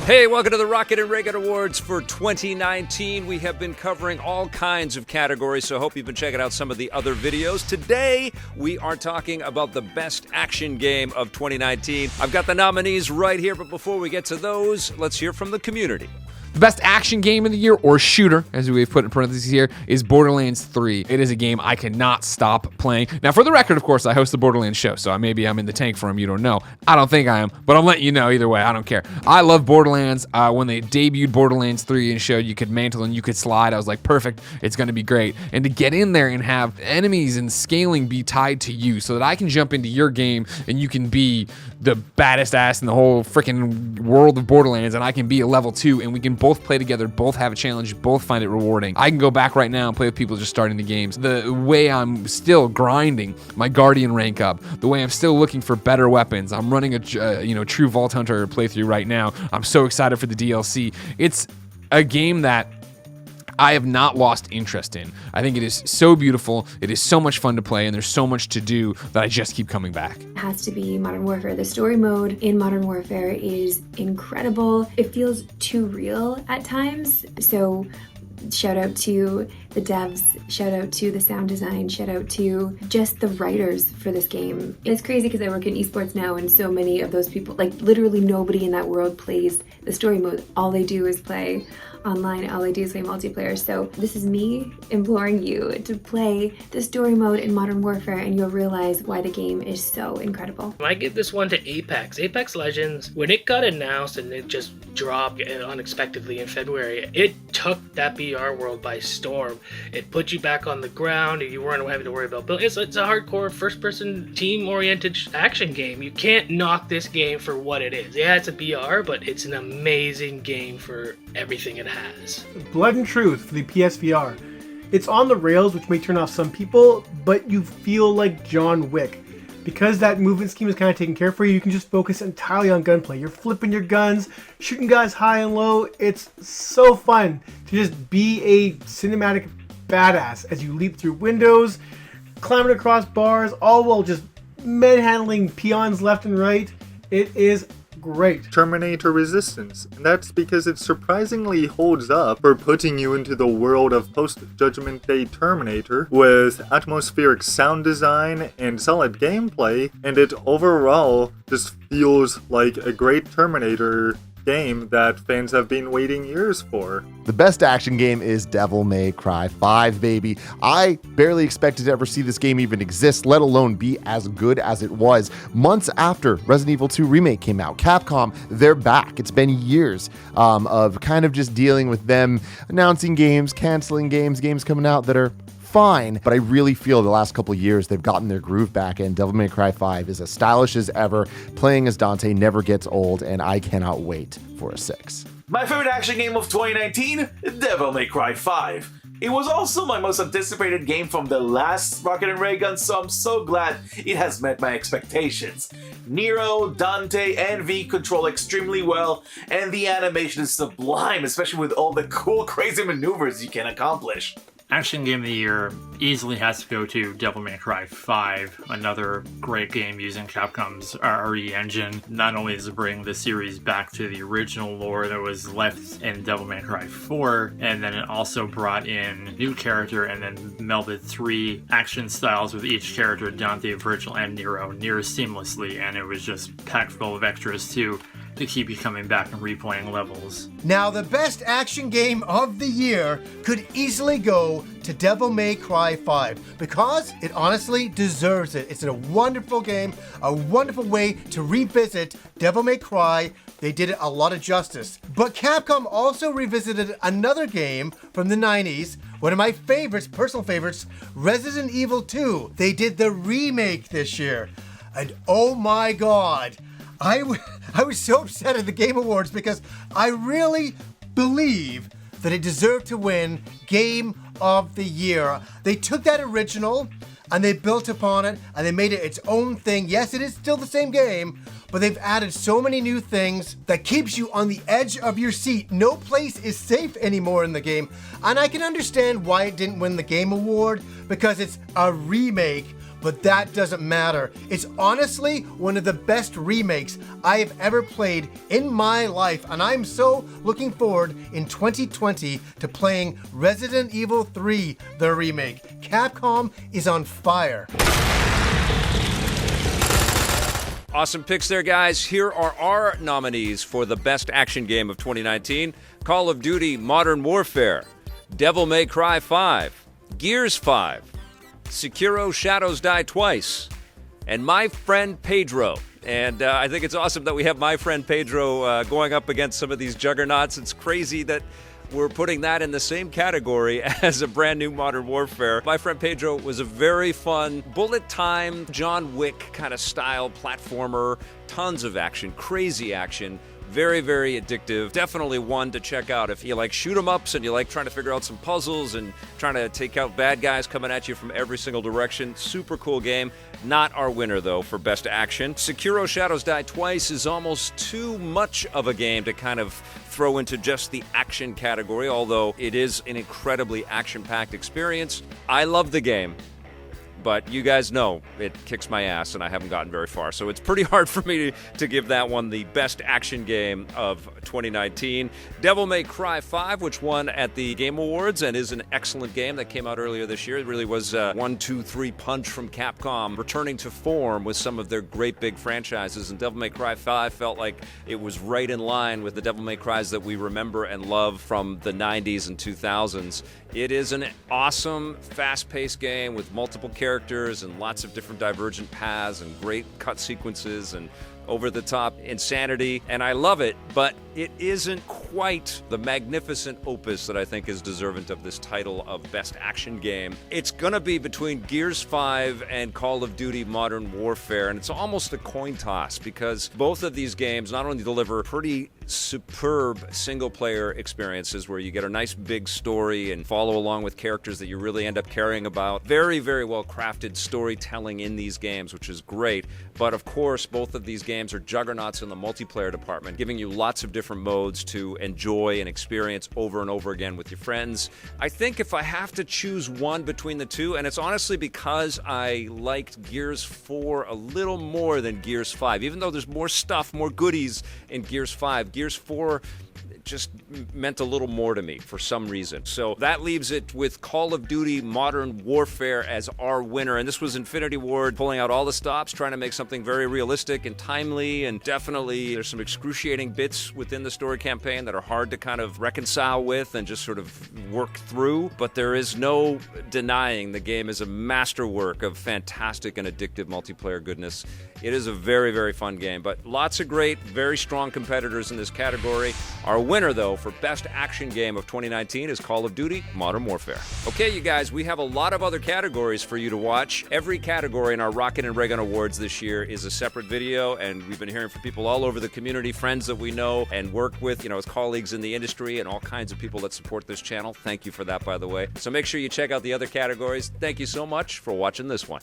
Hey, welcome to the Rocket Raygun Awards for 2019. We have been covering all kinds of categories, so I hope you've been checking out some of the other videos. Today, we are talking about the best action game of 2019. I've got the nominees right here, but before we get to those, let's hear from the community. The best action game of the year, or shooter, as we've put in parentheses here, is Borderlands 3. It is a game I cannot stop playing. Now, for the record, of course, I host the Borderlands show, so maybe I'm in the tank for him, you don't know. I don't think I am, but I'm letting you know either way. I don't care. I love Borderlands. When they debuted Borderlands 3 and showed you could mantle and you could slide, I was like, perfect, it's going to be great. And to get in there and have enemies and scaling be tied to you so that I can jump into your game and you can be the baddest ass in the whole freaking world of Borderlands, and I can be a level 2, and we can both play together, both have a challenge, both find it rewarding. I can go back right now and play with people just starting the games. The way I'm still grinding my Guardian rank up, the way I'm still looking for better weapons. I'm running a true Vault Hunter playthrough right now. I'm so excited for the DLC. It's a game that I have not lost interest in. I think it is so beautiful, it is so much fun to play, and there's so much to do that I just keep coming back. It has to be Modern Warfare. The story mode in Modern Warfare is incredible. It feels too real at times, so shout out to the devs, shout out to the sound design, shout out to just the writers for this game. It's crazy because I work in esports now, and so many of those people, like literally nobody in that world plays the story mode. All they do is play online, all they do is play multiplayer. So this is me imploring you to play the story mode in Modern Warfare, and you'll realize why the game is so incredible. I give this one to Apex Legends. When it got announced and it just dropped unexpectedly in February, it took that BR world by storm. It put you back on the ground, and you weren't having to worry about building. It's a hardcore first-person team-oriented action game. You can't knock this game for what it is. Yeah, it's a BR, but it's an amazing game for everything it has. Blood and Truth for the PSVR. It's on the rails, which may turn off some people, but you feel like John Wick. Because that movement scheme is kind of taken care for you, you can just focus entirely on gunplay. You're flipping your guns, shooting guys high and low. It's so fun to just be a cinematic badass as you leap through windows, climbing across bars, all while just manhandling peons left and right. It is great. Terminator Resistance, and that's because it surprisingly holds up for putting you into the world of post-Judgment Day Terminator with atmospheric sound design and solid gameplay, and it overall just feels like a great Terminator game that fans have been waiting years for. The best action game is Devil May Cry 5, baby. I barely expected to ever see this game even exist, let alone be as good as it was. Months after Resident Evil 2 Remake came out, Capcom, they're back. It's been years of kind of just dealing with them announcing games, canceling games coming out that are fine, but I really feel the last couple of years they've gotten their groove back, and Devil May Cry 5 is as stylish as ever. Playing as Dante never gets old, and I cannot wait for a 6. My favorite action game of 2019, Devil May Cry 5. It was also my most anticipated game from the last Rocket and Raygun, so I'm so glad it has met my expectations. Nero, Dante, and V control extremely well, and the animation is sublime, especially with all the cool, crazy maneuvers you can accomplish. Action Game of the Year easily has to go to Devil May Cry 5, another great game using Capcom's RE engine. Not only does it bring the series back to the original lore that was left in Devil May Cry 4, and then it also brought in new character and then melded 3 action styles with each character, Dante, Virgil, and Nero, near seamlessly, and it was just packed full of extras too, to keep you coming back and replaying levels. Now, the best action game of the year could easily go to Devil May Cry 5 because it honestly deserves it. It's a wonderful game, a wonderful way to revisit Devil May Cry. They did it a lot of justice. But Capcom also revisited another game from the 90s, one of my favorites, personal favorites, Resident Evil 2. They did the remake this year. And oh my god, I was so upset at the Game Awards because I really believe that it deserved to win Game of the Year. They took that original and they built upon it and they made it its own thing. Yes, it is still the same game, but they've added so many new things that keeps you on the edge of your seat. No place is safe anymore in the game. And I can understand why it didn't win the Game Award because it's a remake. but that doesn't matter. It's honestly one of the best remakes I have ever played in my life, and I'm so looking forward in 2020 to playing Resident Evil 3, the remake. Capcom is on fire. Awesome picks there, guys. Here are our nominees for the best action game of 2019. Call of Duty Modern Warfare, Devil May Cry 5, Gears 5, Sekiro Shadows Die Twice, and My Friend Pedro. And I think it's awesome that we have My Friend Pedro going up against some of these juggernauts. It's crazy that we're putting that in the same category as a brand new Modern Warfare. My Friend Pedro was a very fun, bullet time, John Wick kind of style platformer. Tons of action, crazy action. Very, very addictive. Definitely one to check out if you like shoot 'em ups and you like trying to figure out some puzzles and trying to take out bad guys coming at you from every single direction. Super cool game. Not our winner, though, for best action. Sekiro Shadows Die Twice is almost too much of a game to kind of throw into just the action category, although it is an incredibly action-packed experience. I love the game, but you guys know it kicks my ass and I haven't gotten very far. So it's pretty hard for me to give that one the best action game of 2019. Devil May Cry 5, which won at the Game Awards and is an excellent game that came out earlier this year. It really was a 1-2-3 punch from Capcom, returning to form with some of their great big franchises. And Devil May Cry 5 felt like it was right in line with the Devil May Crys that we remember and love from the 90s and 2000s. It is an awesome, fast-paced game with multiple characters and lots of different divergent paths and great cut sequences and over-the-top insanity, and I love it, but it isn't quite the magnificent opus that I think is deserving of this title of Best Action Game. It's gonna be between Gears 5 and Call of Duty Modern Warfare, and it's almost a coin toss because both of these games not only deliver pretty superb single-player experiences where you get a nice big story and follow along with characters that you really end up caring about. Very, very well-crafted storytelling in these games, which is great. But of course, both of these games are juggernauts in the multiplayer department, giving you lots of different modes to enjoy and experience over and over again with your friends. I think if I have to choose one between the two, and it's honestly because I liked Gears 4 a little more than Gears 5, even though there's more stuff, more goodies in Gears 5. Gears 4 just meant a little more to me for some reason. So that leaves it with Call of Duty Modern Warfare as our winner. And this was Infinity Ward pulling out all the stops, trying to make something very realistic and timely. And definitely there's some excruciating bits within the story campaign that are hard to kind of reconcile with and just sort of work through. But there is no denying the game is a masterwork of fantastic and addictive multiplayer goodness. It is a very, very fun game, but lots of great, very strong competitors in this category. Our winner, though, for Best Action Game of 2019 is Call of Duty Modern Warfare. Okay, you guys, we have a lot of other categories for you to watch. Every category in our Rocket and Raygun Awards this year is a separate video, and we've been hearing from people all over the community, friends that we know and work with, as colleagues in the industry and all kinds of people that support this channel. Thank you for that, by the way. So make sure you check out the other categories. Thank you so much for watching this one.